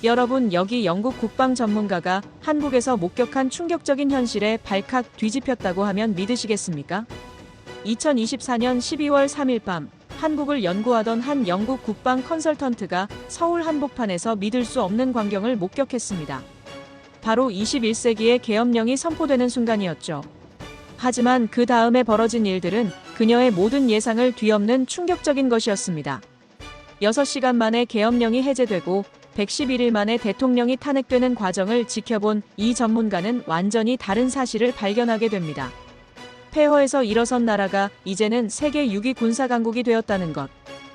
여러분, 여기 영국 국방 전문가가 한국에서 목격한 충격적인 현실에 발칵 뒤집혔다고 하면 믿으시겠습니까? 2024년 12월 3일 밤 한국을 연구하던 한 영국 국방 컨설턴트가 서울 한복판에서 믿을 수 없는 광경을 목격했습니다. 바로 21세기의 계엄령이 선포되는 순간이었죠. 하지만 그 다음에 벌어진 일들은 그녀의 모든 예상을 뒤엎는 충격적인 것이었습니다. 6시간 만에 계엄령이 해제되고 111일 만에 대통령이 탄핵되는 과정을 지켜본 이 전문가는 완전히 다른 사실을 발견하게 됩니다. 폐허에서 일어선 나라가 이제는 세계 6위 군사 강국이 되었다는 것.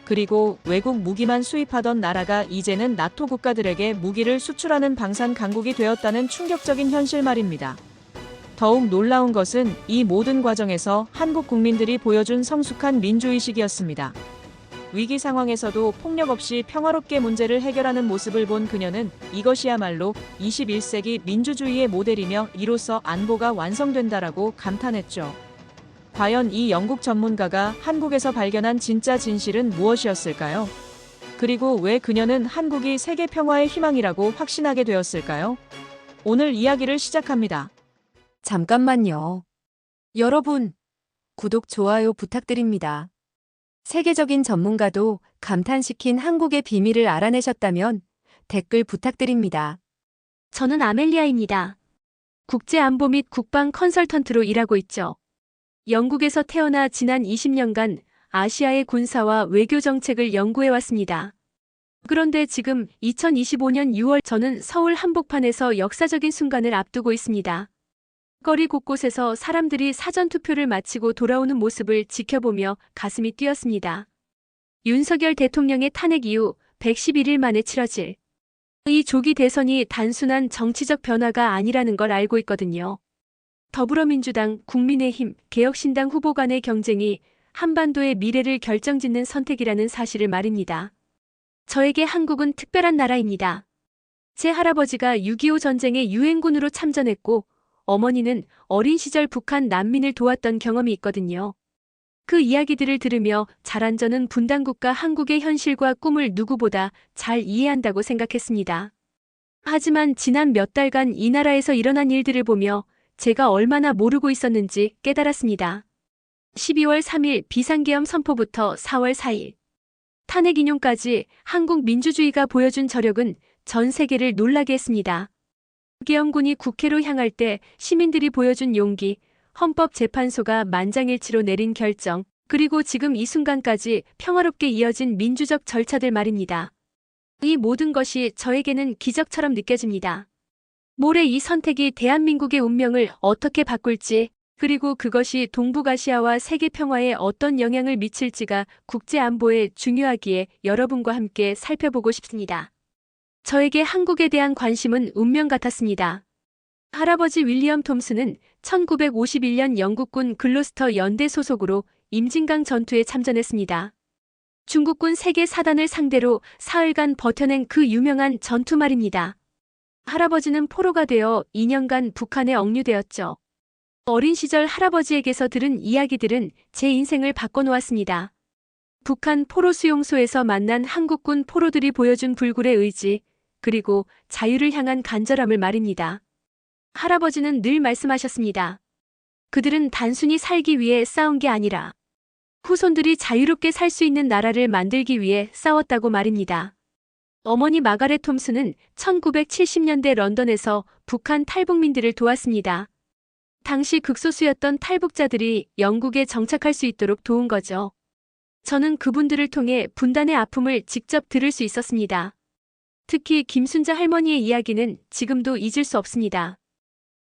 그리고 외국 무기만 수입하던 나라가 이제는 나토 국가들에게 무기를 수출하는 방산 강국이 되었다는 충격적인 현실 말입니다. 더욱 놀라운 것은 이 모든 과정에서 한국 국민들이 보여준 성숙한 민주의식이었습니다. 위기 상황에서도 폭력 없이 평화롭게 문제를 해결하는 모습을 본 그녀는 이것이야말로 21세기 민주주의의 모델이며 이로써 안보가 완성된다라고 감탄했죠. 과연 이 영국 전문가가 한국에서 발견한 진짜 진실은 무엇이었을까요? 그리고 왜 그녀는 한국이 세계 평화의 희망이라고 확신하게 되었을까요? 오늘 이야기를 시작합니다. 잠깐만요. 여러분, 구독, 좋아요 부탁드립니다. 세계적인 전문가도 감탄시킨 한국의 비밀을 알아내셨다면 댓글 부탁드립니다. 저는 아멜리아입니다. 국제안보 및 국방 컨설턴트로 일하고 있죠. 영국에서 태어나 지난 20년간 아시아의 군사와 외교 정책을 연구해왔습니다. 그런데 지금 2025년 6월 저는 서울 한복판에서 역사적인 순간을 앞두고 있습니다. 거리 곳곳에서 사람들이 사전투표를 마치고 돌아오는 모습을 지켜보며 가슴이 뛰었습니다. 윤석열 대통령의 탄핵 이후 111일 만에 치러질 이 조기 대선이 단순한 정치적 변화가 아니라는 걸 알고 있거든요. 더불어민주당, 국민의힘, 개혁신당 후보 간의 경쟁이 한반도의 미래를 결정짓는 선택이라는 사실을 말입니다. 저에게 한국은 특별한 나라입니다. 제 할아버지가 6.25 전쟁의 유엔군으로 참전했고 어머니는 어린 시절 북한 난민을 도왔던 경험이 있거든요. 그 이야기들을 들으며 자란 저는 분단국가 한국의 현실과 꿈을 누구보다 잘 이해한다고 생각했습니다. 하지만 지난 몇 달간 이 나라에서 일어난 일들을 보며 제가 얼마나 모르고 있었는지 깨달았습니다. 12월 3일 비상계엄 선포부터 4월 4일 탄핵 인용까지 한국 민주주의가 보여준 저력은 전 세계를 놀라게 했습니다. 계엄군이 국회로 향할 때 시민들이 보여준 용기, 헌법재판소가 만장일치로 내린 결정, 그리고 지금 이 순간까지 평화롭게 이어진 민주적 절차들 말입니다. 이 모든 것이 저에게는 기적처럼 느껴집니다. 모레 이 선택이 대한민국의 운명을 어떻게 바꿀지, 그리고 그것이 동북아시아와 세계 평화에 어떤 영향을 미칠지가 국제안보에 중요하기에 여러분과 함께 살펴보고 싶습니다. 저에게 한국에 대한 관심은 운명 같았습니다. 할아버지 윌리엄 톰슨은 1951년 영국군 글로스터 연대 소속으로 임진강 전투에 참전했습니다. 중국군 세계 사단을 상대로 사흘간 버텨낸 그 유명한 전투 말입니다. 할아버지는 포로가 되어 2년간 북한에 억류되었죠. 어린 시절 할아버지에게서 들은 이야기들은 제 인생을 바꿔놓았습니다. 북한 포로 수용소에서 만난 한국군 포로들이 보여준 불굴의 의지, 그리고 자유를 향한 간절함을 말입니다. 할아버지는 늘 말씀하셨습니다. 그들은 단순히 살기 위해 싸운 게 아니라 후손들이 자유롭게 살 수 있는 나라를 만들기 위해 싸웠다고 말입니다. 어머니 마가렛 톰슨은 1970년대 런던에서 북한 탈북민들을 도왔습니다. 당시 극소수였던 탈북자들이 영국에 정착할 수 있도록 도운 거죠. 저는 그분들을 통해 분단의 아픔을 직접 들을 수 있었습니다. 특히 김순자 할머니의 이야기는 지금도 잊을 수 없습니다.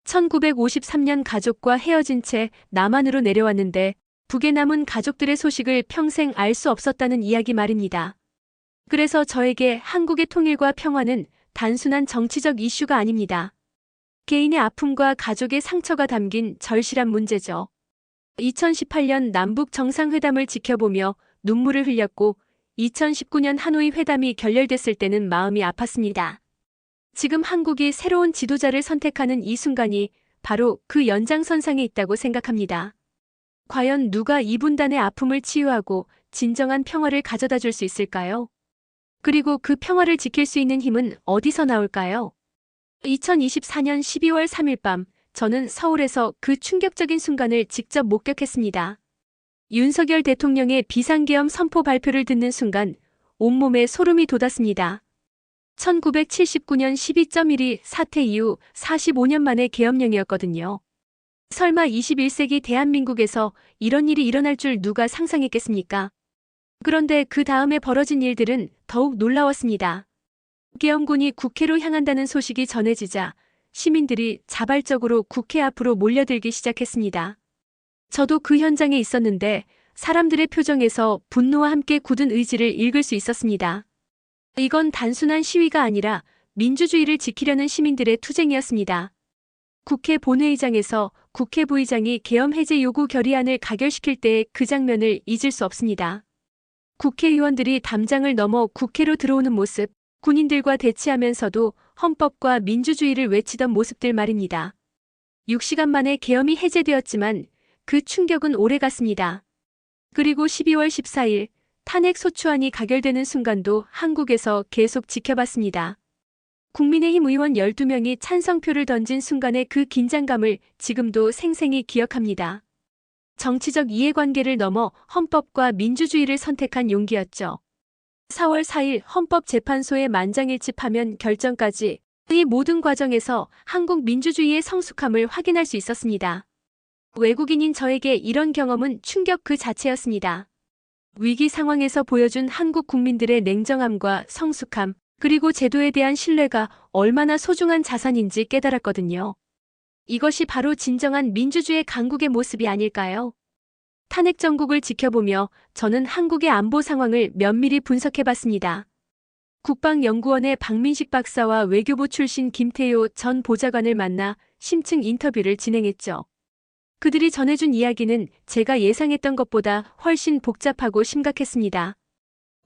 1953년 가족과 헤어진 채 남한으로 내려왔는데 북에 남은 가족들의 소식을 평생 알 수 없었다는 이야기 말입니다. 그래서 저에게 한국의 통일과 평화는 단순한 정치적 이슈가 아닙니다. 개인의 아픔과 가족의 상처가 담긴 절실한 문제죠. 2018년 남북 정상회담을 지켜보며 눈물을 흘렸고 2019년 하노이 회담이 결렬됐을 때는 마음이 아팠습니다. 지금 한국이 새로운 지도자를 선택하는 이 순간이 바로 그 연장선상에 있다고 생각합니다. 과연 누가 이 분단의 아픔을 치유하고 진정한 평화를 가져다 줄 수 있을까요? 그리고 그 평화를 지킬 수 있는 힘은 어디서 나올까요? 2024년 12월 3일 밤, 저는 서울에서 그 충격적인 순간을 직접 목격했습니다. 윤석열 대통령의 비상계엄 선포 발표를 듣는 순간 온몸에 소름이 돋았습니다. 1979년 12.12 사태 이후 45년 만의 계엄령이었거든요. 설마 21세기 대한민국에서 이런 일이 일어날 줄 누가 상상했겠습니까? 그런데 그 다음에 벌어진 일들은 더욱 놀라웠습니다. 계엄군이 국회로 향한다는 소식이 전해지자 시민들이 자발적으로 국회 앞으로 몰려들기 시작했습니다. 저도 그 현장에 있었는데 사람들의 표정에서 분노와 함께 굳은 의지를 읽을 수 있었습니다. 이건 단순한 시위가 아니라 민주주의를 지키려는 시민들의 투쟁이었습니다. 국회 본회의장에서 국회 부의장이 계엄 해제 요구 결의안을 가결시킬 때의 그 장면을 잊을 수 없습니다. 국회의원들이 담장을 넘어 국회로 들어오는 모습, 군인들과 대치하면서도 헌법과 민주주의를 외치던 모습들 말입니다. 6시간 만에 계엄이 해제되었지만 그 충격은 오래갔습니다. 그리고 12월 14일 탄핵소추안이 가결되는 순간도 한국에서 계속 지켜봤습니다. 국민의힘 의원 12명이 찬성표를 던진 순간의 그 긴장감을 지금도 생생히 기억합니다. 정치적 이해관계를 넘어 헌법과 민주주의를 선택한 용기였죠. 4월 4일 헌법재판소의 만장일치 파면 결정까지 이 모든 과정에서 한국 민주주의의 성숙함을 확인할 수 있었습니다. 외국인인 저에게 이런 경험은 충격 그 자체였습니다. 위기 상황에서 보여준 한국 국민들의 냉정함과 성숙함, 그리고 제도에 대한 신뢰가 얼마나 소중한 자산인지 깨달았거든요. 이것이 바로 진정한 민주주의 강국의 모습이 아닐까요? 탄핵 정국을 지켜보며 저는 한국의 안보 상황을 면밀히 분석해봤습니다. 국방연구원의 박민식 박사와 외교부 출신 김태효 전 보좌관을 만나 심층 인터뷰를 진행했죠. 그들이 전해준 이야기는 제가 예상했던 것보다 훨씬 복잡하고 심각했습니다.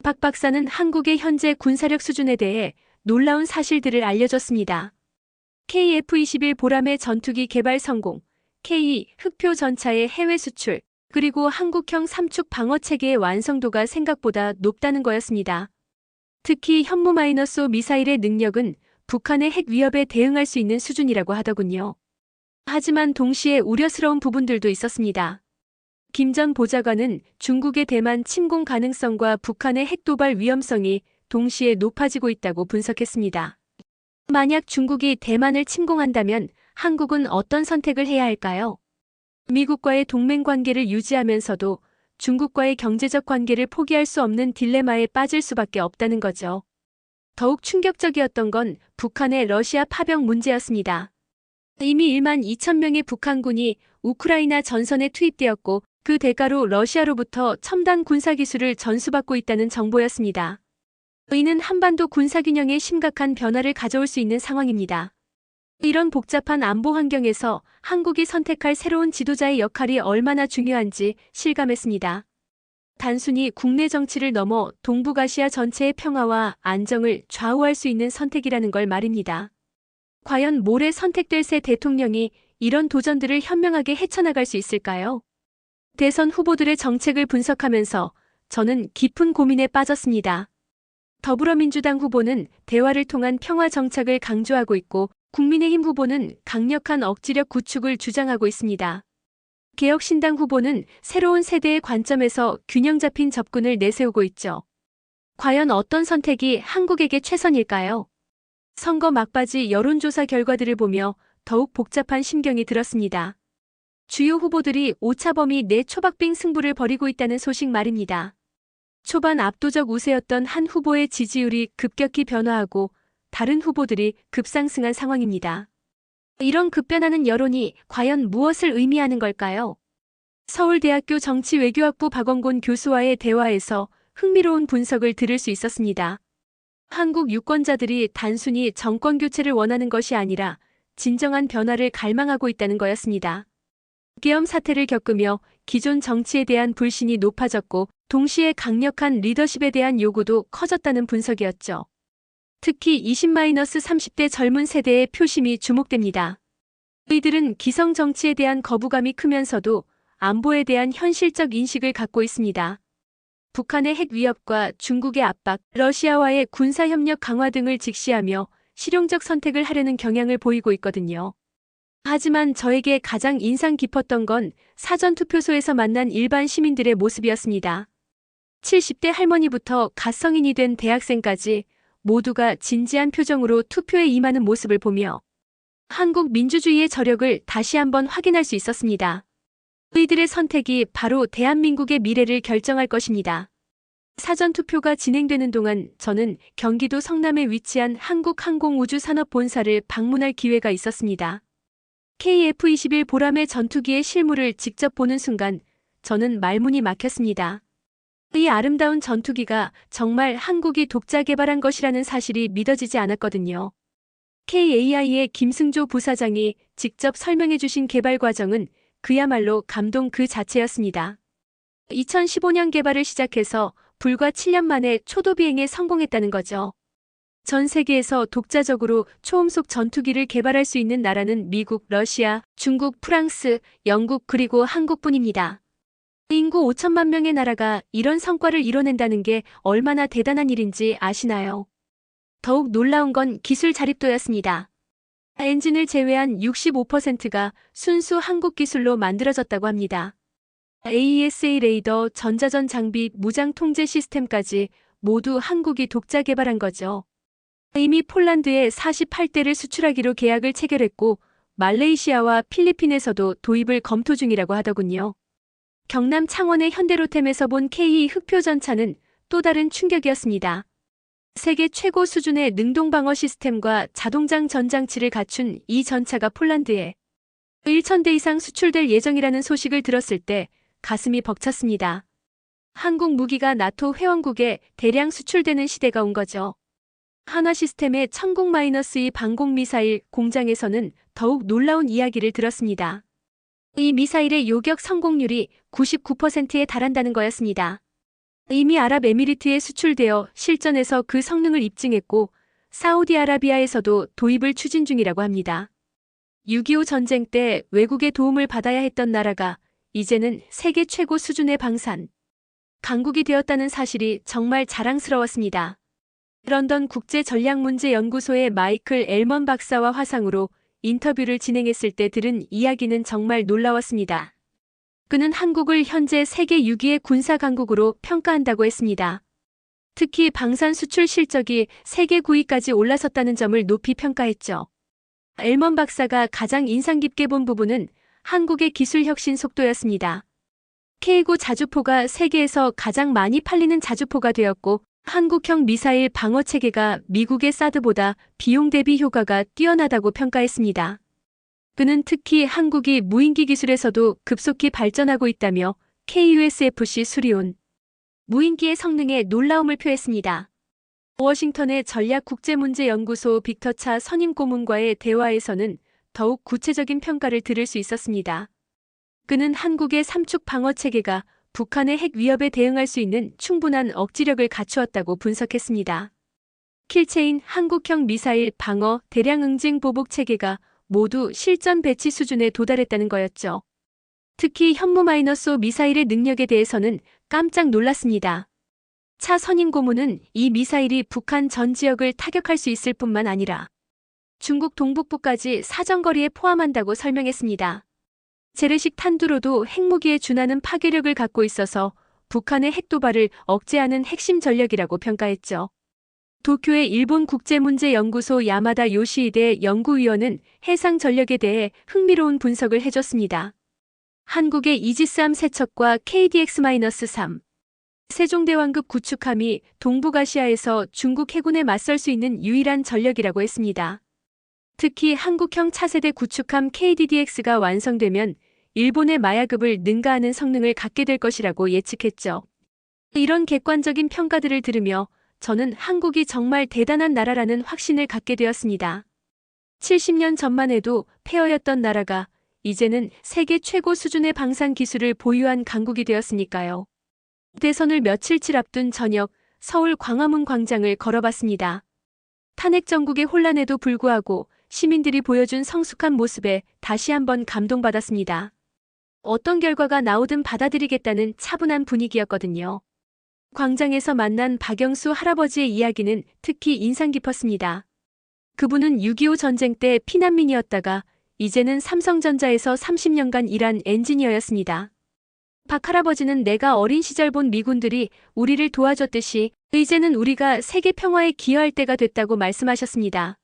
박 박사는 한국의 현재 군사력 수준에 대해 놀라운 사실들을 알려줬습니다. KF-21 보람의 전투기 개발 성공, K 흑표 전차의 해외 수출, 그리고 한국형 삼축 방어체계의 완성도가 생각보다 높다는 거였습니다. 특히 현무-5 미사일의 능력은 북한의 핵 위협에 대응할 수 있는 수준이라고 하더군요. 하지만 동시에 우려스러운 부분들도 있었습니다. 김 전 보좌관은 중국의 대만 침공 가능성과 북한의 핵 도발 위험성이 동시에 높아지고 있다고 분석했습니다. 만약 중국이 대만을 침공한다면 한국은 어떤 선택을 해야 할까요? 미국과의 동맹 관계를 유지하면서도 중국과의 경제적 관계를 포기할 수 없는 딜레마에 빠질 수밖에 없다는 거죠. 더욱 충격적이었던 건 북한의 러시아 파병 문제였습니다. 이미 1만 2천 명의 북한군이 우크라이나 전선에 투입되었고 그 대가로 러시아로부터 첨단 군사기술을 전수받고 있다는 정보였습니다. 이는 한반도 군사균형에 심각한 변화를 가져올 수 있는 상황입니다. 이런 복잡한 안보 환경에서 한국이 선택할 새로운 지도자의 역할이 얼마나 중요한지 실감했습니다. 단순히 국내 정치를 넘어 동북아시아 전체의 평화와 안정을 좌우할 수 있는 선택이라는 걸 말입니다. 과연 모레 선택될 새 대통령이 이런 도전들을 현명하게 헤쳐나갈 수 있을까요? 대선 후보들의 정책을 분석하면서 저는 깊은 고민에 빠졌습니다. 더불어민주당 후보는 대화를 통한 평화 정착을 강조하고 있고 국민의힘 후보는 강력한 억지력 구축을 주장하고 있습니다. 개혁신당 후보는 새로운 세대의 관점에서 균형 잡힌 접근을 내세우고 있죠. 과연 어떤 선택이 한국에게 최선일까요? 선거 막바지 여론조사 결과들을 보며 더욱 복잡한 심경이 들었습니다. 주요 후보들이 오차범위 내 초박빙 승부를 벌이고 있다는 소식 말입니다. 초반 압도적 우세였던 한 후보의 지지율이 급격히 변화하고 다른 후보들이 급상승한 상황입니다. 이런 급변하는 여론이 과연 무엇을 의미하는 걸까요? 서울대학교 정치외교학부 박원곤 교수와의 대화에서 흥미로운 분석을 들을 수 있었습니다. 한국 유권자들이 단순히 정권 교체를 원하는 것이 아니라 진정한 변화를 갈망하고 있다는 거였습니다. 계엄 사태를 겪으며 기존 정치에 대한 불신이 높아졌고 동시에 강력한 리더십에 대한 요구도 커졌다는 분석이었죠. 특히 20-30대 젊은 세대의 표심이 주목됩니다. 이들은 기성 정치에 대한 거부감이 크면서도 안보에 대한 현실적 인식을 갖고 있습니다. 북한의 핵 위협과 중국의 압박, 러시아와의 군사협력 강화 등을 직시하며 실용적 선택을 하려는 경향을 보이고 있거든요. 하지만 저에게 가장 인상 깊었던 건 사전투표소에서 만난 일반 시민들의 모습이었습니다. 70대 할머니부터 갓 성인이 된 대학생까지 모두가 진지한 표정으로 투표에 임하는 모습을 보며 한국 민주주의의 저력을 다시 한번 확인할 수 있었습니다. 이들의 선택이 바로 대한민국의 미래를 결정할 것입니다. 사전투표가 진행되는 동안 저는 경기도 성남에 위치한 한국항공우주산업본사를 방문할 기회가 있었습니다. KF-21 보람의 전투기의 실물을 직접 보는 순간 저는 말문이 막혔습니다. 이 아름다운 전투기가 정말 한국이 독자 개발한 것이라는 사실이 믿어지지 않았거든요. KAI의 김승조 부사장이 직접 설명해 주신 개발 과정은 그야말로 감동 그 자체였습니다. 2015년 개발을 시작해서 불과 7년 만에 초도 비행에 성공했다는 거죠. 전 세계에서 독자적으로 초음속 전투기를 개발할 수 있는 나라는 미국, 러시아, 중국, 프랑스, 영국 그리고 한국뿐입니다. 인구 5천만 명의 나라가 이런 성과를 이뤄낸다는 게 얼마나 대단한 일인지 아시나요? 더욱 놀라운 건 기술 자립도였습니다. 엔진을 제외한 65%가 순수 한국 기술로 만들어졌다고 합니다. AESA 레이더, 전자전 장비, 무장 통제 시스템까지 모두 한국이 독자 개발한 거죠. 이미 폴란드에 48대를 수출하기로 계약을 체결했고 말레이시아와 필리핀에서도 도입을 검토 중이라고 하더군요. 경남 창원의 현대로템에서 본 K 흑표 전차는 또 다른 충격이었습니다. 세계 최고 수준의 능동방어 시스템과 자동장 전장치를 갖춘 이 전차가 폴란드에 1,000대 이상 수출될 예정이라는 소식을 들었을 때 가슴이 벅찼습니다. 한국 무기가 나토 회원국에 대량 수출되는 시대가 온 거죠. 한화 시스템의 천국-2 방공미사일 공장에서는 더욱 놀라운 이야기를 들었습니다. 이 미사일의 요격 성공률이 99%에 달한다는 거였습니다. 이미 아랍에미리트에 수출되어 실전에서 그 성능을 입증했고 사우디아라비아에서도 도입을 추진 중이라고 합니다. 6.25 전쟁 때 외국의 도움을 받아야 했던 나라가 이제는 세계 최고 수준의 방산 강국이 되었다는 사실이 정말 자랑스러웠습니다. 런던 국제전략문제연구소의 마이클 엘먼 박사와 화상으로 인터뷰를 진행했을 때 들은 이야기는 정말 놀라웠습니다. 그는 한국을 현재 세계 6위의 군사 강국으로 평가한다고 했습니다. 특히 방산 수출 실적이 세계 9위까지 올라섰다는 점을 높이 평가했죠. 엘먼 박사가 가장 인상 깊게 본 부분은 한국의 기술 혁신 속도였습니다. K9 자주포가 세계에서 가장 많이 팔리는 자주포가 되었고 한국형 미사일 방어 체계가 미국의 사드보다 비용 대비 효과가 뛰어나다고 평가했습니다. 그는 특히 한국이 무인기 기술에서도 급속히 발전하고 있다며 KUSFC 수리온 무인기의 성능에 놀라움을 표했습니다. 워싱턴의 전략국제문제연구소 빅터 차 선임 고문과의 대화에서는 더욱 구체적인 평가를 들을 수 있었습니다. 그는 한국의 삼축 방어 체계가 북한의 핵 위협에 대응할 수 있는 충분한 억지력을 갖추었다고 분석했습니다. 킬체인 한국형 미사일 방어 대량 응징 보복 체계가 모두 실전 배치 수준에 도달했다는 거였죠. 특히 현무-5 미사일의 능력에 대해서는 깜짝 놀랐습니다. 차 선임 고문은 이 미사일이 북한 전 지역을 타격할 수 있을 뿐만 아니라 중국 동북부까지 사정거리에 포함한다고 설명했습니다. 재래식 탄두로도 핵무기에 준하는 파괴력을 갖고 있어서 북한의 핵도발을 억제하는 핵심 전력이라고 평가했죠. 도쿄의 일본 국제문제연구소 야마다 요시히데 연구위원은 해상 전력에 대해 흥미로운 분석을 해줬습니다. 한국의 이지스함 세척과 KDX-3 세종대왕급 구축함이 동북아시아에서 중국 해군에 맞설 수 있는 유일한 전력이라고 했습니다. 특히 한국형 차세대 구축함 KDDX가 완성되면 일본의 마야급을 능가하는 성능을 갖게 될 것이라고 예측했죠. 이런 객관적인 평가들을 들으며 저는 한국이 정말 대단한 나라라는 확신을 갖게 되었습니다. 70년 전만 해도 폐허였던 나라가 이제는 세계 최고 수준의 방산 기술을 보유한 강국이 되었으니까요. 대선을 며칠치 앞둔 저녁 서울 광화문 광장을 걸어봤습니다. 탄핵 정국의 혼란에도 불구하고 시민들이 보여준 성숙한 모습에 다시 한번 감동받았습니다. 어떤 결과가 나오든 받아들이겠다는 차분한 분위기였거든요. 광장에서 만난 박영수 할아버지의 이야기는 특히 인상 깊었습니다. 그분은 6.25 전쟁 때 피난민이었다가 이제는 삼성전자에서 30년간 일한 엔지니어였습니다. 박 할아버지는 내가 어린 시절 본 미군들이 우리를 도와줬듯이 이제는 우리가 세계 평화에 기여할 때가 됐다고 말씀하셨습니다.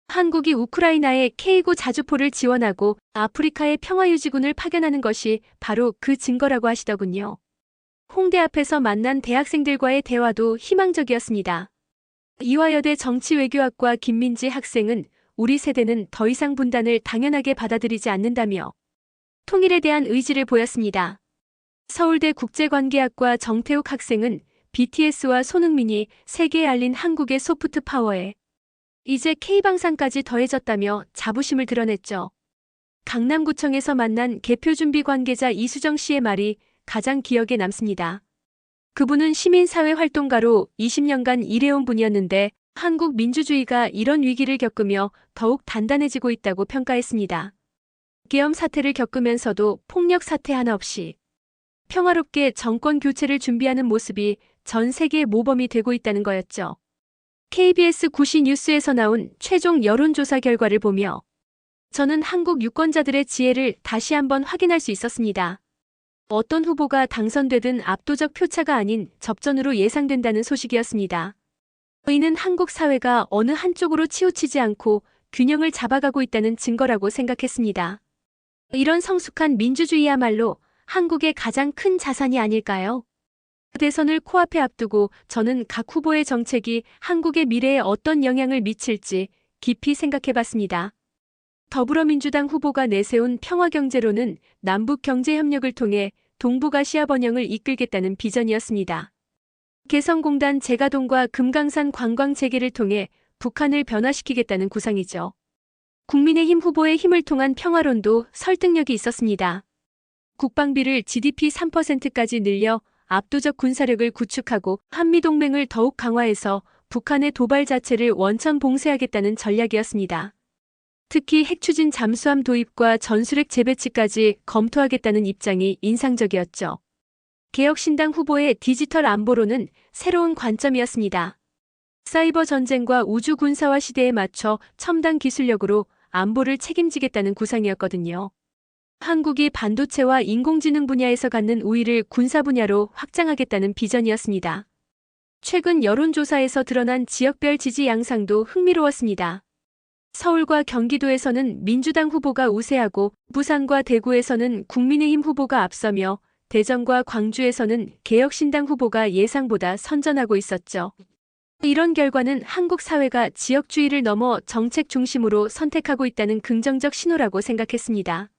한국이 우크라이나에 K9 자주포를 지원하고 아프리카에 평화유지군을 파견하는 것이 바로 그 증거라고 하시더군요. 홍대 앞에서 만난 대학생들과의 대화도 희망적이었습니다. 이화여대 정치외교학과 김민지 학생은 우리 세대는 더 이상 분단을 당연하게 받아들이지 않는다며 통일에 대한 의지를 보였습니다. 서울대 국제관계학과 정태욱 학생은 BTS와 손흥민이 세계에 알린 한국의 소프트 파워에 이제 K방산까지 더해졌다며 자부심을 드러냈죠. 강남구청에서 만난 개표준비 관계자 이수정 씨의 말이 가장 기억에 남습니다. 그분은 시민사회 활동가로 20년간 일해온 분이었는데 한국 민주주의가 이런 위기를 겪으며 더욱 단단해지고 있다고 평가했습니다. 계엄 사태를 겪으면서도 폭력 사태 하나 없이 평화롭게 정권 교체를 준비하는 모습이 전 세계의 모범이 되고 있다는 거였죠. KBS 구시 뉴스에서 나온 최종 여론조사 결과를 보며 저는 한국 유권자들의 지혜를 다시 한번 확인할 수 있었습니다. 어떤 후보가 당선되든 압도적 표차가 아닌 접전으로 예상된다는 소식이었습니다. 이는 한국 사회가 어느 한쪽으로 치우치지 않고 균형을 잡아가고 있다는 증거라고 생각했습니다. 이런 성숙한 민주주의야말로 한국의 가장 큰 자산이 아닐까요? 대선을 코앞에 앞두고 저는 각 후보의 정책이 한국의 미래에 어떤 영향을 미칠지 깊이 생각해봤습니다. 더불어민주당 후보가 내세운 평화경제로는 남북 경제협력을 통해 동북아시아 번영을 이끌겠다는 비전이었습니다. 개성공단 재가동과 금강산 관광 재개를 통해 북한을 변화시키겠다는 구상이죠. 국민의힘 후보의 힘을 통한 평화론도 설득력이 있었습니다. 국방비를 GDP 3%까지 늘려 압도적 군사력을 구축하고 한미동맹을 더욱 강화해서 북한의 도발 자체를 원천 봉쇄하겠다는 전략이었습니다. 특히 핵추진 잠수함 도입과 전술핵 재배치까지 검토하겠다는 입장이 인상적이었죠. 개혁신당 후보의 디지털 안보로는 새로운 관점이었습니다. 사이버 전쟁과 우주 군사화 시대에 맞춰 첨단 기술력으로 안보를 책임지겠다는 구상이었거든요. 한국이 반도체와 인공지능 분야에서 갖는 우위를 군사 분야로 확장하겠다는 비전이었습니다. 최근 여론조사에서 드러난 지역별 지지 양상도 흥미로웠습니다. 서울과 경기도에서는 민주당 후보가 우세하고 부산과 대구에서는 국민의힘 후보가 앞서며 대전과 광주에서는 개혁신당 후보가 예상보다 선전하고 있었죠. 이런 결과는 한국 사회가 지역주의를 넘어 정책 중심으로 선택하고 있다는 긍정적 신호라고 생각했습니다.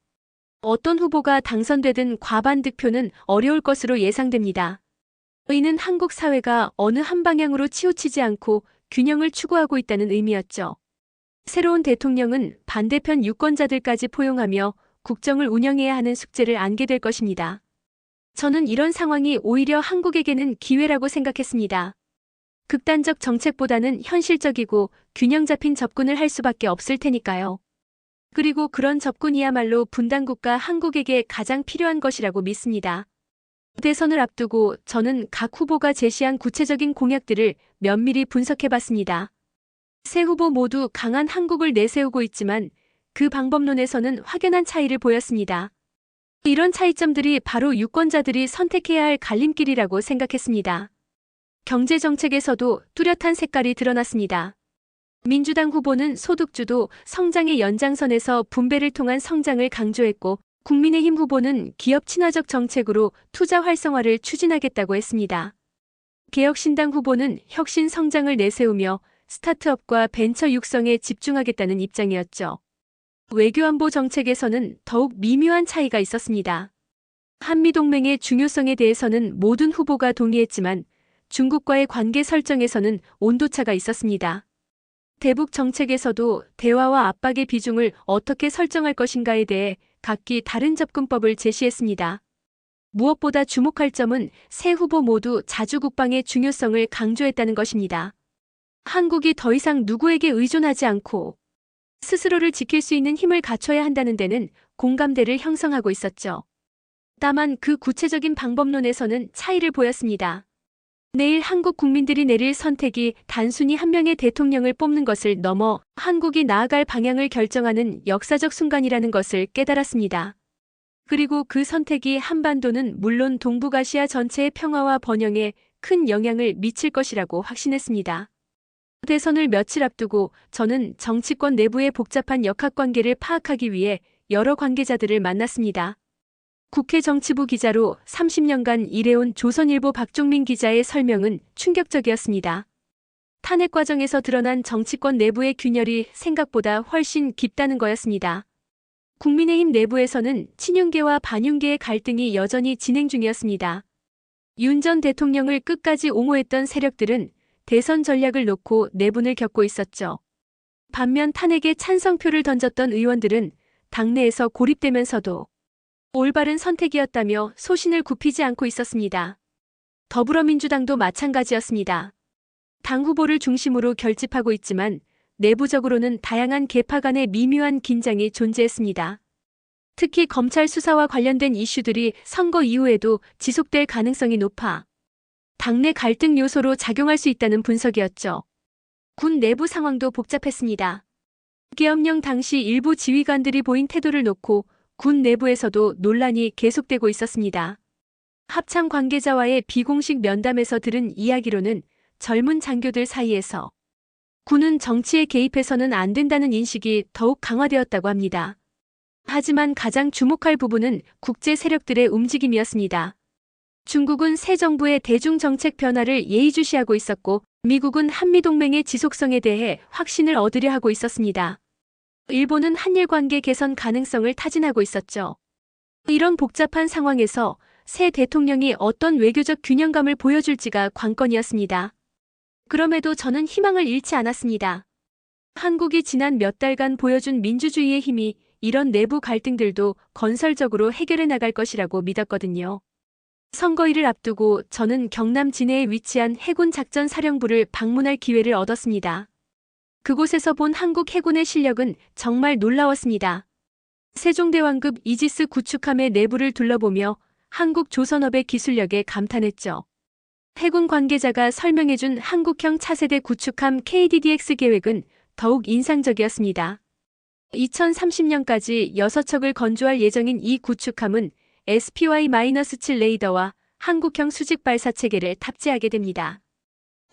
어떤 후보가 당선되든 과반 득표는 어려울 것으로 예상됩니다. 이는 한국 사회가 어느 한 방향으로 치우치지 않고 균형을 추구하고 있다는 의미였죠. 새로운 대통령은 반대편 유권자들까지 포용하며 국정을 운영해야 하는 숙제를 안게 될 것입니다. 저는 이런 상황이 오히려 한국에게는 기회라고 생각했습니다. 극단적 정책보다는 현실적이고 균형 잡힌 접근을 할 수밖에 없을 테니까요. 그리고 그런 접근이야말로 분단국가 한국에게 가장 필요한 것이라고 믿습니다. 대선을 앞두고 저는 각 후보가 제시한 구체적인 공약들을 면밀히 분석해봤습니다. 세 후보 모두 강한 한국을 내세우고 있지만 그 방법론에서는 확연한 차이를 보였습니다. 이런 차이점들이 바로 유권자들이 선택해야 할 갈림길이라고 생각했습니다. 경제정책에서도 뚜렷한 색깔이 드러났습니다. 민주당 후보는 소득주도 성장의 연장선에서 분배를 통한 성장을 강조했고 국민의힘 후보는 기업 친화적 정책으로 투자 활성화를 추진하겠다고 했습니다. 개혁신당 후보는 혁신 성장을 내세우며 스타트업과 벤처 육성에 집중하겠다는 입장이었죠. 외교안보 정책에서는 더욱 미묘한 차이가 있었습니다. 한미동맹의 중요성에 대해서는 모든 후보가 동의했지만 중국과의 관계 설정에서는 온도차가 있었습니다. 대북 정책에서도 대화와 압박의 비중을 어떻게 설정할 것인가에 대해 각기 다른 접근법을 제시했습니다. 무엇보다 주목할 점은 세 후보 모두 자주국방의 중요성을 강조했다는 것입니다. 한국이 더 이상 누구에게 의존하지 않고 스스로를 지킬 수 있는 힘을 갖춰야 한다는 데는 공감대를 형성하고 있었죠. 다만 그 구체적인 방법론에서는 차이를 보였습니다. 내일 한국 국민들이 내릴 선택이 단순히 한 명의 대통령을 뽑는 것을 넘어 한국이 나아갈 방향을 결정하는 역사적 순간이라는 것을 깨달았습니다. 그리고 그 선택이 한반도는 물론 동북아시아 전체의 평화와 번영에 큰 영향을 미칠 것이라고 확신했습니다. 대선을 며칠 앞두고 저는 정치권 내부의 복잡한 역학관계를 파악하기 위해 여러 관계자들을 만났습니다. 국회 정치부 기자로 30년간 일해온 조선일보 박종민 기자의 설명은 충격적이었습니다. 탄핵 과정에서 드러난 정치권 내부의 균열이 생각보다 훨씬 깊다는 거였습니다. 국민의힘 내부에서는 친윤계와 반윤계의 갈등이 여전히 진행 중이었습니다. 윤 전 대통령을 끝까지 옹호했던 세력들은 대선 전략을 놓고 내분을 겪고 있었죠. 반면 탄핵에 찬성표를 던졌던 의원들은 당내에서 고립되면서도 올바른 선택이었다며 소신을 굽히지 않고 있었습니다. 더불어민주당도 마찬가지였습니다. 당 후보를 중심으로 결집하고 있지만 내부적으로는 다양한 계파 간의 미묘한 긴장이 존재했습니다. 특히 검찰 수사와 관련된 이슈들이 선거 이후에도 지속될 가능성이 높아 당내 갈등 요소로 작용할 수 있다는 분석이었죠. 군 내부 상황도 복잡했습니다. 계엄령 당시 일부 지휘관들이 보인 태도를 놓고 군 내부에서도 논란이 계속되고 있었습니다. 합참 관계자와의 비공식 면담에서 들은 이야기로는 젊은 장교들 사이에서 군은 정치에 개입해서는 안 된다는 인식이 더욱 강화되었다고 합니다. 하지만 가장 주목할 부분은 국제 세력들의 움직임이었습니다. 중국은 새 정부의 대중정책 변화를 예의주시하고 있었고 미국은 한미동맹의 지속성에 대해 확신을 얻으려 하고 있었습니다. 일본은 한일 관계 개선 가능성을 타진하고 있었죠. 이런 복잡한 상황에서 새 대통령이 어떤 외교적 균형감을 보여줄지가 관건이었습니다. 그럼에도 저는 희망을 잃지 않았습니다. 한국이 지난 몇 달간 보여준 민주주의의 힘이 이런 내부 갈등들도 건설적으로 해결해 나갈 것이라고 믿었거든요. 선거일을 앞두고 저는 경남 진해에 위치한 해군 작전사령부를 방문할 기회를 얻었습니다. 그곳에서 본 한국 해군의 실력은 정말 놀라웠습니다. 세종대왕급 이지스 구축함의 내부를 둘러보며 한국 조선업의 기술력에 감탄했죠. 해군 관계자가 설명해준 한국형 차세대 구축함 KDDX 계획은 더욱 인상적이었습니다. 2030년까지 6척을 건조할 예정인 이 구축함은 SPY-7 레이더와 한국형 수직 발사 체계를 탑재하게 됩니다.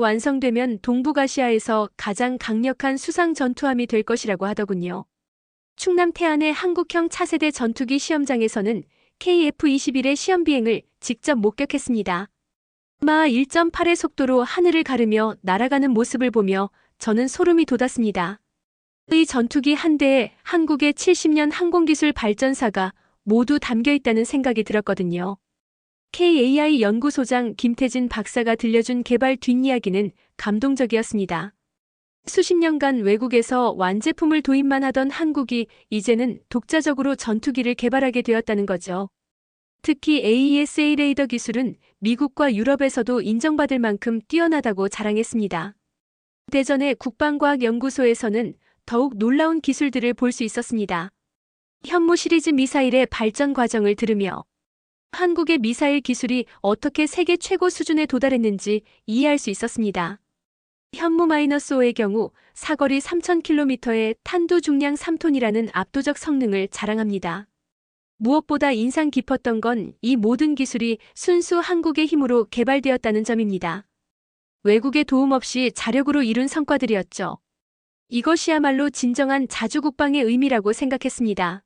완성되면 동북아시아에서 가장 강력한 수상 전투함이 될 것이라고 하더군요. 충남 태안의 한국형 차세대 전투기 시험장에서는 KF-21의 시험 비행을 직접 목격했습니다. 마 1.8의 속도로 하늘을 가르며 날아가는 모습을 보며 저는 소름이 돋았습니다. 이 전투기 한 대에 한국의 70년 항공기술 발전사가 모두 담겨 있다는 생각이 들었거든요. KAI 연구소장 김태진 박사가 들려준 개발 뒷이야기는 감동적이었습니다. 수십 년간 외국에서 완제품을 도입만 하던 한국이 이제는 독자적으로 전투기를 개발하게 되었다는 거죠. 특히 AESA 레이더 기술은 미국과 유럽에서도 인정받을 만큼 뛰어나다고 자랑했습니다. 대전의 국방과학연구소에서는 더욱 놀라운 기술들을 볼 수 있었습니다. 현무 시리즈 미사일의 발전 과정을 들으며 한국의 미사일 기술이 어떻게 세계 최고 수준에 도달했는지 이해할 수 있었습니다. 현무-5의 경우 사거리 3,000km의 탄두 중량 3톤이라는 압도적 성능을 자랑합니다. 무엇보다 인상 깊었던 건 이 모든 기술이 순수 한국의 힘으로 개발되었다는 점입니다. 외국의 도움 없이 자력으로 이룬 성과들이었죠. 이것이야말로 진정한 자주국방의 의미라고 생각했습니다.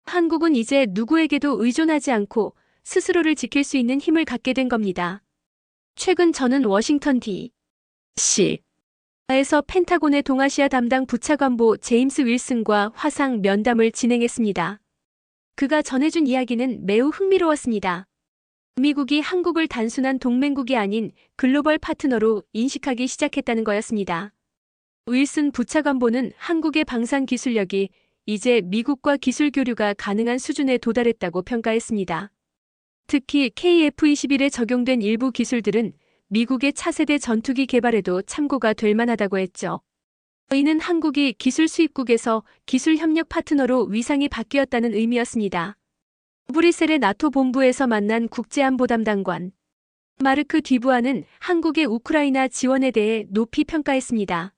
한국은 이제 누구에게도 의존하지 않고 스스로를 지킬 수 있는 힘을 갖게 된 겁니다. 최근 저는 워싱턴 D.C.에서 펜타곤의 동아시아 담당 부차관보 제임스 윌슨과 화상 면담을 진행했습니다. 그가 전해준 이야기는 매우 흥미로웠습니다. 미국이 한국을 단순한 동맹국이 아닌 글로벌 파트너로 인식하기 시작했다는 거였습니다. 윌슨 부차관보는 한국의 방산 기술력이 이제 미국과 기술 교류가 가능한 수준에 도달했다고 평가했습니다. 특히 KF-21에 적용된 일부 기술들은 미국의 차세대 전투기 개발에도 참고가 될 만하다고 했죠. 이는 한국이 기술 수입국에서 기술 협력 파트너로 위상이 바뀌었다는 의미였습니다. 브뤼셀의 나토 본부에서 만난 국제안보 담당관 마르크 뒤부아는 한국의 우크라이나 지원에 대해 높이 평가했습니다.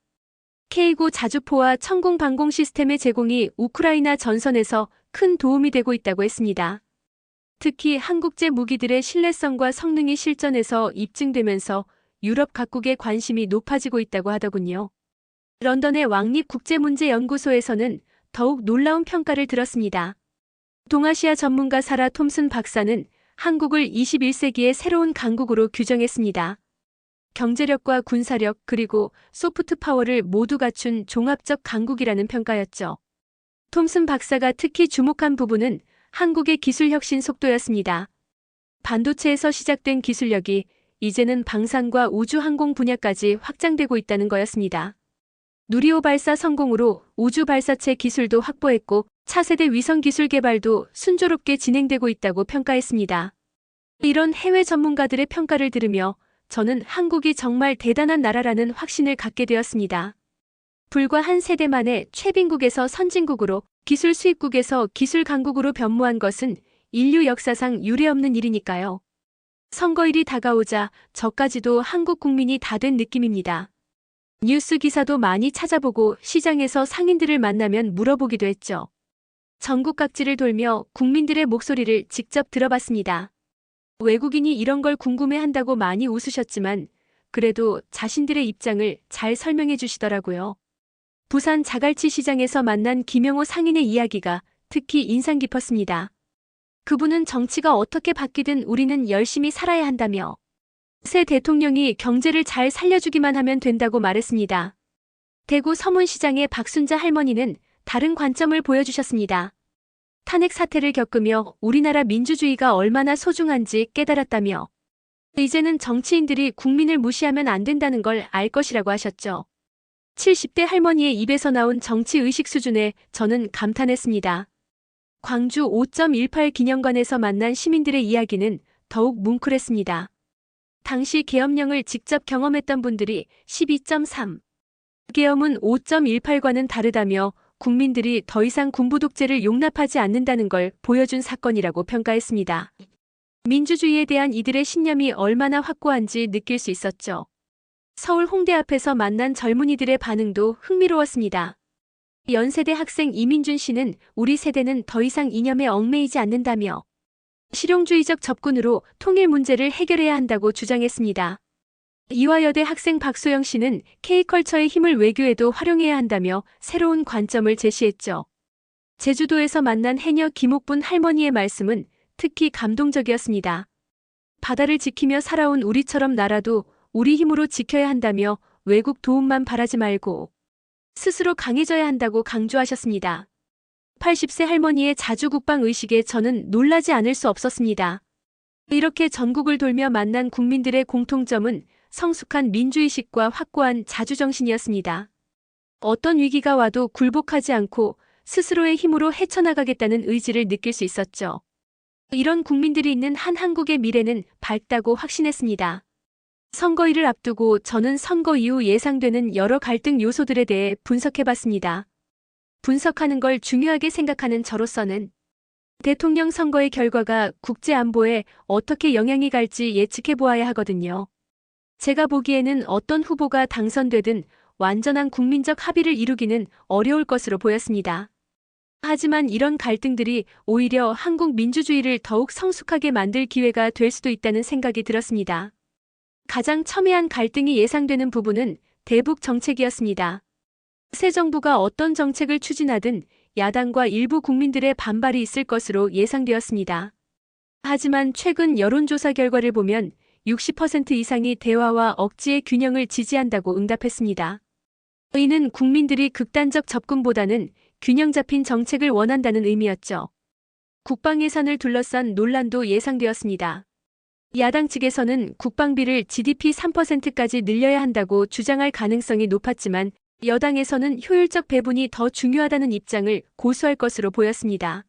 K9 자주포와 천공 방공 시스템의 제공이 우크라이나 전선에서 큰 도움이 되고 있다고 했습니다. 특히 한국제 무기들의 신뢰성과 성능이 실전에서 입증되면서 유럽 각국의 관심이 높아지고 있다고 하더군요. 런던의 왕립국제문제연구소에서는 더욱 놀라운 평가를 들었습니다. 동아시아 전문가 사라 톰슨 박사는 한국을 21세기의 새로운 강국으로 규정했습니다. 경제력과 군사력 그리고 소프트 파워를 모두 갖춘 종합적 강국이라는 평가였죠. 톰슨 박사가 특히 주목한 부분은 한국의 기술 혁신 속도였습니다. 반도체에서 시작된 기술력이 이제는 방산과 우주항공 분야까지 확장되고 있다는 거였습니다. 누리호 발사 성공으로 우주 발사체 기술도 확보했고 차세대 위성 기술 개발도 순조롭게 진행되고 있다고 평가했습니다. 이런 해외 전문가들의 평가를 들으며 저는 한국이 정말 대단한 나라라는 확신을 갖게 되었습니다. 불과 한 세대 만에 최빈국에서 선진국으로 기술 수입국에서 기술 강국으로 변모한 것은 인류 역사상 유례없는 일이니까요. 선거일이 다가오자 저까지도 한국 국민이 다 된 느낌입니다. 뉴스 기사도 많이 찾아보고 시장에서 상인들을 만나면 물어보기도 했죠. 전국 각지를 돌며 국민들의 목소리를 직접 들어봤습니다. 외국인이 이런 걸 궁금해한다고 많이 웃으셨지만 그래도 자신들의 입장을 잘 설명해 주시더라고요. 부산 자갈치 시장에서 만난 김영호 상인의 이야기가 특히 인상 깊었습니다. 그분은 정치가 어떻게 바뀌든 우리는 열심히 살아야 한다며 새 대통령이 경제를 잘 살려주기만 하면 된다고 말했습니다. 대구 서문시장의 박순자 할머니는 다른 관점을 보여주셨습니다. 탄핵 사태를 겪으며 우리나라 민주주의가 얼마나 소중한지 깨달았다며 이제는 정치인들이 국민을 무시하면 안 된다는 걸 알 것이라고 하셨죠. 70대 할머니의 입에서 나온 정치의식 수준에 저는 감탄했습니다. 광주 5.18 기념관에서 만난 시민들의 이야기는 더욱 뭉클했습니다. 당시 계엄령을 직접 경험했던 분들이 12.3. 계엄은 5.18과는 다르다며 국민들이 더 이상 군부 독재를 용납하지 않는다는 걸 보여준 사건이라고 평가했습니다. 민주주의에 대한 이들의 신념이 얼마나 확고한지 느낄 수 있었죠. 서울 홍대 앞에서 만난 젊은이들의 반응도 흥미로웠습니다. 연세대 학생 이민준 씨는 우리 세대는 더 이상 이념에 얽매이지 않는다며 실용주의적 접근으로 통일 문제를 해결해야 한다고 주장했습니다. 이화여대 학생 박소영 씨는 K컬처의 힘을 외교에도 활용해야 한다며 새로운 관점을 제시했죠. 제주도에서 만난 해녀 김옥분 할머니의 말씀은 특히 감동적이었습니다. 바다를 지키며 살아온 우리처럼 나라도 우리 힘으로 지켜야 한다며 외국 도움만 바라지 말고 스스로 강해져야 한다고 강조하셨습니다. 80세 할머니의 자주국방 의식에 저는 놀라지 않을 수 없었습니다. 이렇게 전국을 돌며 만난 국민들의 공통점은 성숙한 민주의식과 확고한 자주정신이었습니다. 어떤 위기가 와도 굴복하지 않고 스스로의 힘으로 헤쳐나가겠다는 의지를 느낄 수 있었죠. 이런 국민들이 있는 한 한국의 미래는 밝다고 확신했습니다. 선거일을 앞두고 저는 선거 이후 예상되는 여러 갈등 요소들에 대해 분석해봤습니다. 분석하는 걸 중요하게 생각하는 저로서는 대통령 선거의 결과가 국제 안보에 어떻게 영향이 갈지 예측해보아야 하거든요. 제가 보기에는 어떤 후보가 당선되든 완전한 국민적 합의를 이루기는 어려울 것으로 보였습니다. 하지만 이런 갈등들이 오히려 한국 민주주의를 더욱 성숙하게 만들 기회가 될 수도 있다는 생각이 들었습니다. 가장 첨예한 갈등이 예상되는 부분은 대북 정책이었습니다. 새 정부가 어떤 정책을 추진하든 야당과 일부 국민들의 반발이 있을 것으로 예상되었습니다. 하지만 최근 여론조사 결과를 보면 60% 이상이 대화와 억지의 균형을 지지한다고 응답했습니다. 이는 국민들이 극단적 접근보다는 균형 잡힌 정책을 원한다는 의미였죠. 국방 예산을 둘러싼 논란도 예상되었습니다. 야당 측에서는 국방비를 GDP 3%까지 늘려야 한다고 주장할 가능성이 높았지만 여당에서는 효율적 배분이 더 중요하다는 입장을 고수할 것으로 보였습니다.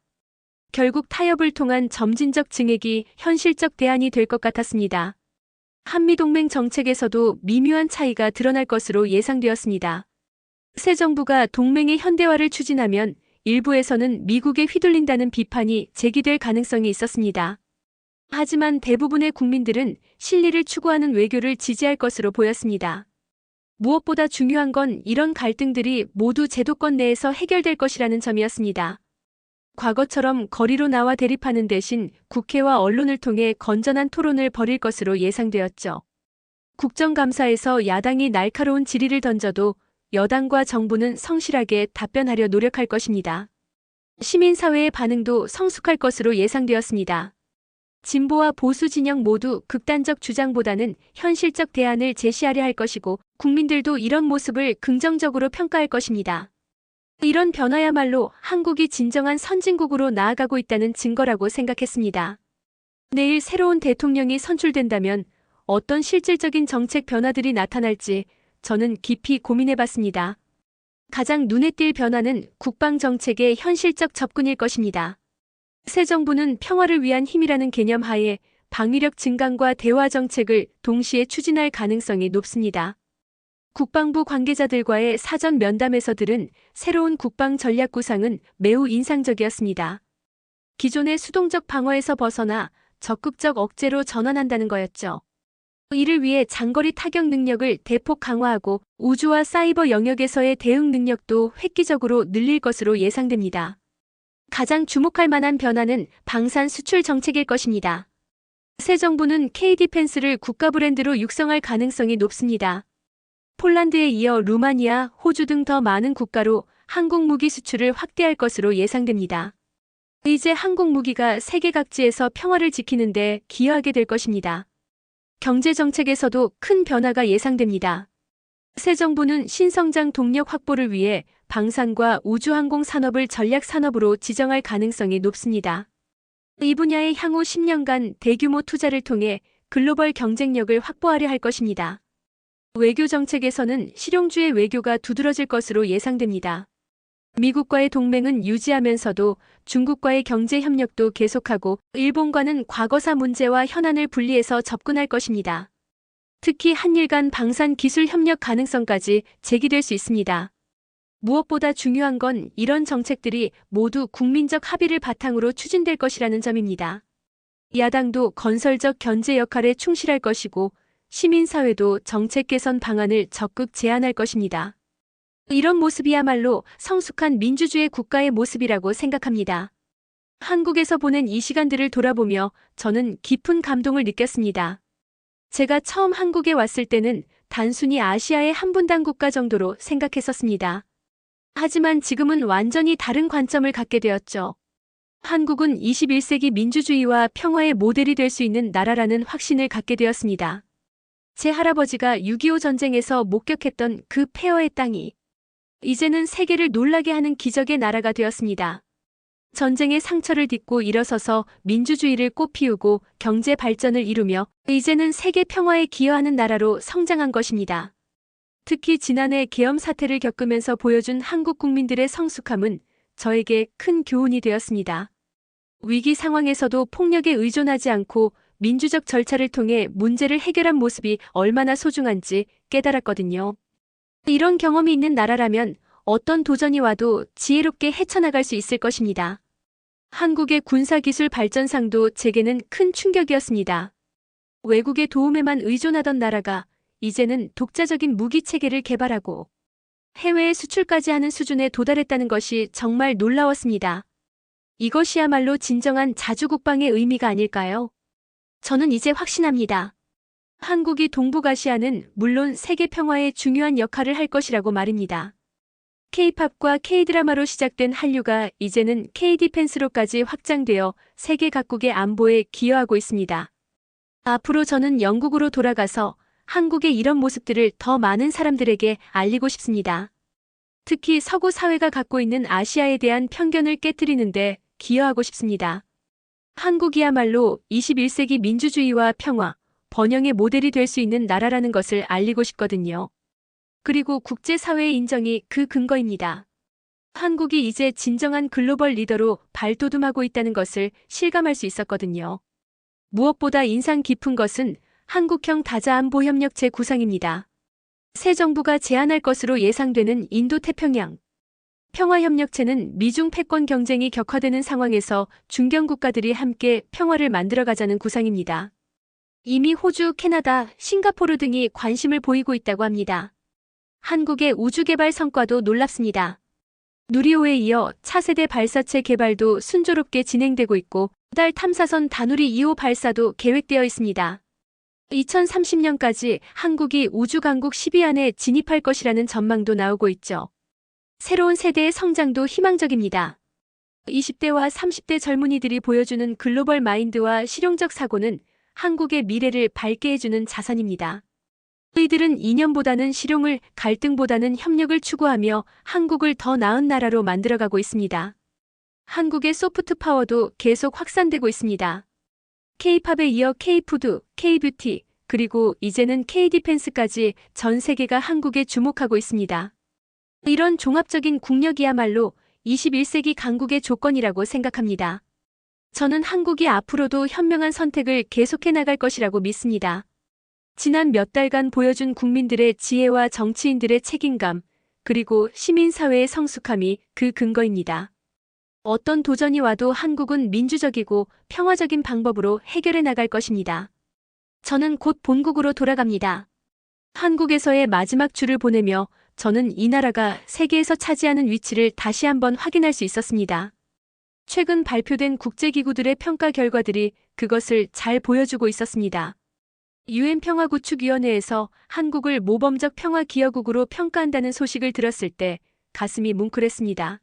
결국 타협을 통한 점진적 증액이 현실적 대안이 될 것 같았습니다. 한미동맹 정책에서도 미묘한 차이가 드러날 것으로 예상되었습니다. 새 정부가 동맹의 현대화를 추진하면 일부에서는 미국에 휘둘린다는 비판이 제기될 가능성이 있었습니다. 하지만 대부분의 국민들은 실리를 추구하는 외교를 지지할 것으로 보였습니다. 무엇보다 중요한 건 이런 갈등들이 모두 제도권 내에서 해결될 것이라는 점이었습니다. 과거처럼 거리로 나와 대립하는 대신 국회와 언론을 통해 건전한 토론을 벌일 것으로 예상되었죠. 국정감사에서 야당이 날카로운 질의를 던져도 여당과 정부는 성실하게 답변하려 노력할 것입니다. 시민사회의 반응도 성숙할 것으로 예상되었습니다. 진보와 보수 진영 모두 극단적 주장보다는 현실적 대안을 제시하려 할 것이고 국민들도 이런 모습을 긍정적으로 평가할 것입니다. 이런 변화야말로 한국이 진정한 선진국으로 나아가고 있다는 증거라고 생각했습니다. 내일 새로운 대통령이 선출된다면 어떤 실질적인 정책 변화들이 나타날지 저는 깊이 고민해봤습니다. 가장 눈에 띌 변화는 국방정책의 현실적 접근일 것입니다. 새 정부는 평화를 위한 힘이라는 개념 하에 방위력 증강과 대화 정책을 동시에 추진할 가능성이 높습니다. 국방부 관계자들과의 사전 면담에서들은 새로운 국방 전략 구상은 매우 인상적이었습니다. 기존의 수동적 방어에서 벗어나 적극적 억제로 전환한다는 거였죠. 이를 위해 장거리 타격 능력을 대폭 강화하고 우주와 사이버 영역에서의 대응 능력도 획기적으로 늘릴 것으로 예상됩니다. 가장 주목할 만한 변화는 방산 수출 정책일 것입니다. 새 정부는 K-디펜스를 국가 브랜드로 육성할 가능성이 높습니다. 폴란드에 이어 루마니아, 호주 등 더 많은 국가로 한국 무기 수출을 확대할 것으로 예상됩니다. 이제 한국 무기가 세계 각지에서 평화를 지키는 데 기여하게 될 것입니다. 경제 정책에서도 큰 변화가 예상됩니다. 새 정부는 신성장 동력 확보를 위해 방산과 우주항공 산업을 전략 산업으로 지정할 가능성이 높습니다. 이 분야에 향후 10년간 대규모 투자를 통해 글로벌 경쟁력을 확보하려 할 것입니다. 외교 정책에서는 실용주의 외교가 두드러질 것으로 예상됩니다. 미국과의 동맹은 유지하면서도 중국과의 경제 협력도 계속하고 일본과는 과거사 문제와 현안을 분리해서 접근할 것입니다. 특히 한일 간 방산 기술 협력 가능성까지 제기될 수 있습니다. 무엇보다 중요한 건 이런 정책들이 모두 국민적 합의를 바탕으로 추진될 것이라는 점입니다. 야당도 건설적 견제 역할에 충실할 것이고 시민사회도 정책 개선 방안을 적극 제안할 것입니다. 이런 모습이야말로 성숙한 민주주의 국가의 모습이라고 생각합니다. 한국에서 보낸 이 시간들을 돌아보며 저는 깊은 감동을 느꼈습니다. 제가 처음 한국에 왔을 때는 단순히 아시아의 한 분단 국가 정도로 생각했었습니다. 하지만 지금은 완전히 다른 관점을 갖게 되었죠. 한국은 21세기 민주주의와 평화의 모델이 될 수 있는 나라라는 확신을 갖게 되었습니다. 제 할아버지가 6.25 전쟁에서 목격했던 그 폐허의 땅이 이제는 세계를 놀라게 하는 기적의 나라가 되었습니다. 전쟁의 상처를 딛고 일어서서 민주주의를 꽃피우고 경제 발전을 이루며 이제는 세계 평화에 기여하는 나라로 성장한 것입니다. 특히 지난해 계엄 사태를 겪으면서 보여준 한국 국민들의 성숙함은 저에게 큰 교훈이 되었습니다. 위기 상황에서도 폭력에 의존하지 않고 민주적 절차를 통해 문제를 해결한 모습이 얼마나 소중한지 깨달았거든요. 이런 경험이 있는 나라라면 어떤 도전이 와도 지혜롭게 헤쳐나갈 수 있을 것입니다. 한국의 군사기술 발전상도 제게는 큰 충격이었습니다. 외국의 도움에만 의존하던 나라가 이제는 독자적인 무기 체계를 개발하고 해외에 수출까지 하는 수준에 도달했다는 것이 정말 놀라웠습니다. 이것이야말로 진정한 자주국방의 의미가 아닐까요? 저는 이제 확신합니다. 한국이 동북아시아는 물론 세계 평화에 중요한 역할을 할 것이라고 말입니다. K-팝과 K-드라마로 시작된 한류가 이제는 K-디펜스로까지 확장되어 세계 각국의 안보에 기여하고 있습니다. 앞으로 저는 영국으로 돌아가서 한국의 이런 모습들을 더 많은 사람들에게 알리고 싶습니다. 특히 서구 사회가 갖고 있는 아시아에 대한 편견을 깨트리는데 기여하고 싶습니다. 한국이야말로 21세기 민주주의와 평화, 번영의 모델이 될 수 있는 나라라는 것을 알리고 싶거든요. 그리고 국제사회의 인정이 그 근거입니다. 한국이 이제 진정한 글로벌 리더로 발돋움하고 있다는 것을 실감할 수 있었거든요. 무엇보다 인상 깊은 것은 한국형 다자안보협력 재구상입니다. 새 정부가 제안할 것으로 예상되는 인도태평양, 평화협력체는 미중 패권 경쟁이 격화되는 상황에서 중견 국가들이 함께 평화를 만들어가자는 구상입니다. 이미 호주, 캐나다, 싱가포르 등이 관심을 보이고 있다고 합니다. 한국의 우주개발 성과도 놀랍습니다. 누리호에 이어 차세대 발사체 개발도 순조롭게 진행되고 있고 달 탐사선 다누리 2호 발사도 계획되어 있습니다. 2030년까지 한국이 우주강국 10위 안에 진입할 것이라는 전망도 나오고 있죠. 새로운 세대의 성장도 희망적입니다. 20대와 30대 젊은이들이 보여주는 글로벌 마인드와 실용적 사고는 한국의 미래를 밝게 해주는 자산입니다. 이들은 이념보다는 실용을, 갈등보다는 협력을 추구하며 한국을 더 나은 나라로 만들어가고 있습니다. 한국의 소프트 파워도 계속 확산되고 있습니다. K-팝에 이어 K-푸드, K-뷰티, 그리고 이제는 K-디펜스까지 전 세계가 한국에 주목하고 있습니다. 이런 종합적인 국력이야말로 21세기 강국의 조건이라고 생각합니다. 저는 한국이 앞으로도 현명한 선택을 계속해 나갈 것이라고 믿습니다. 지난 몇 달간 보여준 국민들의 지혜와 정치인들의 책임감, 그리고 시민사회의 성숙함이 그 근거입니다. 어떤 도전이 와도 한국은 민주적이고 평화적인 방법으로 해결해 나갈 것입니다. 저는 곧 본국으로 돌아갑니다. 한국에서의 마지막 주를 보내며 저는 이 나라가 세계에서 차지하는 위치를 다시 한번 확인할 수 있었습니다. 최근 발표된 국제기구들의 평가 결과들이 그것을 잘 보여주고 있었습니다. UN 평화구축위원회에서 한국을 모범적 평화기여국으로 평가한다는 소식을 들었을 때 가슴이 뭉클했습니다.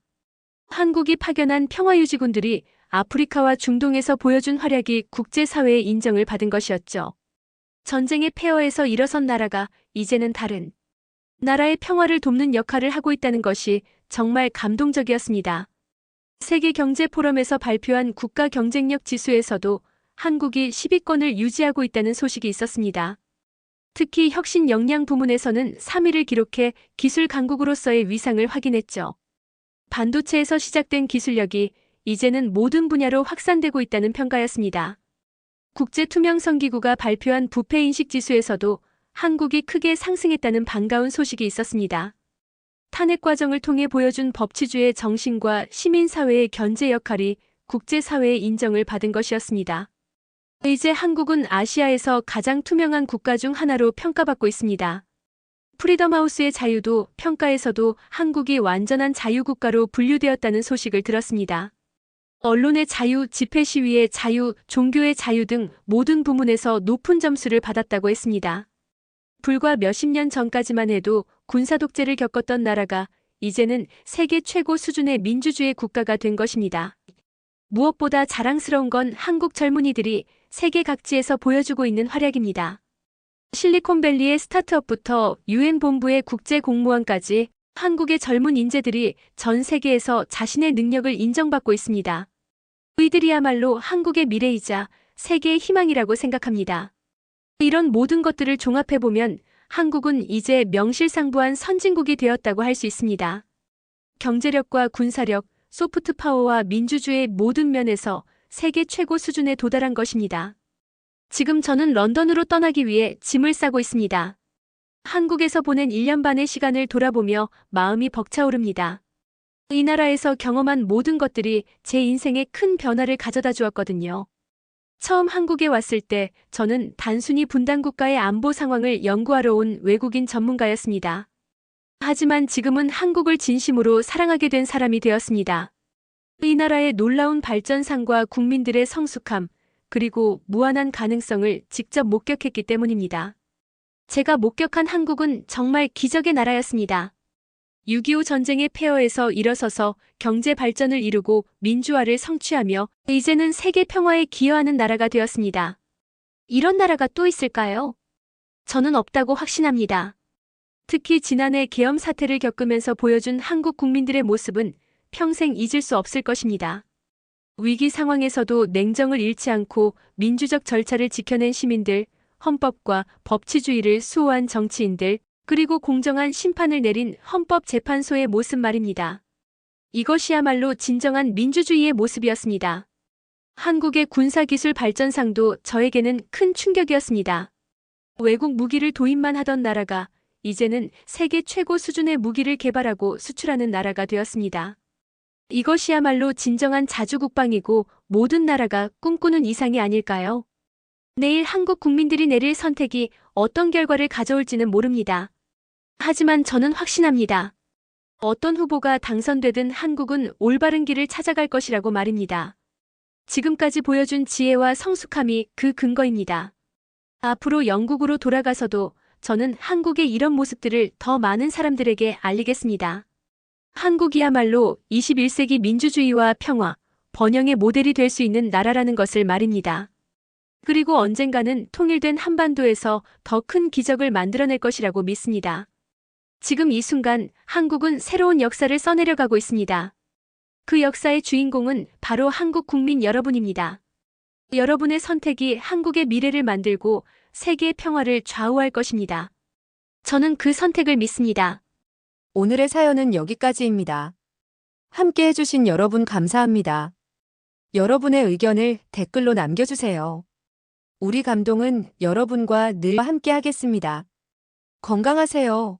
한국이 파견한 평화유지군들이 아프리카와 중동에서 보여준 활약이 국제사회의 인정을 받은 것이었죠. 전쟁의 폐허에서 일어선 나라가 이제는 다른 나라의 평화를 돕는 역할을 하고 있다는 것이 정말 감동적이었습니다. 세계경제포럼에서 발표한 국가경쟁력 지수에서도 한국이 10위권을 유지하고 있다는 소식이 있었습니다. 특히 혁신 역량 부문에서는 3위를 기록해 기술 강국으로서의 위상을 확인했죠. 반도체에서 시작된 기술력이 이제는 모든 분야로 확산되고 있다는 평가였습니다. 국제투명성기구가 발표한 부패인식 지수에서도 한국이 크게 상승했다는 반가운 소식이 있었습니다. 탄핵 과정을 통해 보여준 법치주의 정신과 시민사회의 견제 역할이 국제사회의 인정을 받은 것이었습니다. 이제 한국은 아시아에서 가장 투명한 국가 중 하나로 평가받고 있습니다. 프리덤하우스의 자유도 평가에서도 한국이 완전한 자유국가로 분류되었다는 소식을 들었습니다. 언론의 자유, 집회 시위의 자유, 종교의 자유 등 모든 부문에서 높은 점수를 받았다고 했습니다. 불과 몇십 년 전까지만 해도 군사독재를 겪었던 나라가 이제는 세계 최고 수준의 민주주의 국가가 된 것입니다. 무엇보다 자랑스러운 건 한국 젊은이들이 세계 각지에서 보여주고 있는 활약입니다. 실리콘밸리의 스타트업부터 UN 본부의 국제공무원까지 한국의 젊은 인재들이 전 세계에서 자신의 능력을 인정받고 있습니다. 이들이야말로 한국의 미래이자 세계의 희망이라고 생각합니다. 이런 모든 것들을 종합해보면 한국은 이제 명실상부한 선진국이 되었다고 할 수 있습니다. 경제력과 군사력, 소프트 파워와 민주주의의 모든 면에서 세계 최고 수준에 도달한 것입니다. 지금 저는 런던으로 떠나기 위해 짐을 싸고 있습니다. 한국에서 보낸 1년 반의 시간을 돌아보며 마음이 벅차오릅니다. 이 나라에서 경험한 모든 것들이 제 인생에 큰 변화를 가져다 주었거든요. 처음 한국에 왔을 때 저는 단순히 분단국가의 안보 상황을 연구하러 온 외국인 전문가였습니다. 하지만 지금은 한국을 진심으로 사랑하게 된 사람이 되었습니다. 이 나라의 놀라운 발전상과 국민들의 성숙함, 그리고 무한한 가능성을 직접 목격했기 때문입니다. 제가 목격한 한국은 정말 기적의 나라였습니다. 6.25 전쟁의 폐허에서 일어서서 경제 발전을 이루고 민주화를 성취하며 이제는 세계 평화에 기여하는 나라가 되었습니다. 이런 나라가 또 있을까요? 저는 없다고 확신합니다. 특히 지난해 계엄 사태를 겪으면서 보여준 한국 국민들의 모습은 평생 잊을 수 없을 것입니다. 위기 상황에서도 냉정을 잃지 않고 민주적 절차를 지켜낸 시민들, 헌법과 법치주의를 수호한 정치인들, 그리고 공정한 심판을 내린 헌법재판소의 모습 말입니다. 이것이야말로 진정한 민주주의의 모습이었습니다. 한국의 군사기술 발전상도 저에게는 큰 충격이었습니다. 외국 무기를 도입만 하던 나라가 이제는 세계 최고 수준의 무기를 개발하고 수출하는 나라가 되었습니다. 이것이야말로 진정한 자주국방이고 모든 나라가 꿈꾸는 이상이 아닐까요? 내일 한국 국민들이 내릴 선택이 어떤 결과를 가져올지는 모릅니다. 하지만 저는 확신합니다. 어떤 후보가 당선되든 한국은 올바른 길을 찾아갈 것이라고 말입니다. 지금까지 보여준 지혜와 성숙함이 그 근거입니다. 앞으로 영국으로 돌아가서도 저는 한국의 이런 모습들을 더 많은 사람들에게 알리겠습니다. 한국이야말로 21세기 민주주의와 평화, 번영의 모델이 될 수 있는 나라라는 것을 말입니다. 그리고 언젠가는 통일된 한반도에서 더 큰 기적을 만들어낼 것이라고 믿습니다. 지금 이 순간 한국은 새로운 역사를 써내려가고 있습니다. 그 역사의 주인공은 바로 한국 국민 여러분입니다. 여러분의 선택이 한국의 미래를 만들고 세계의 평화를 좌우할 것입니다. 저는 그 선택을 믿습니다. 오늘의 사연은 여기까지입니다. 함께 해주신 여러분 감사합니다. 여러분의 의견을 댓글로 남겨주세요. 우리 감동은 여러분과 늘 함께 하겠습니다. 건강하세요.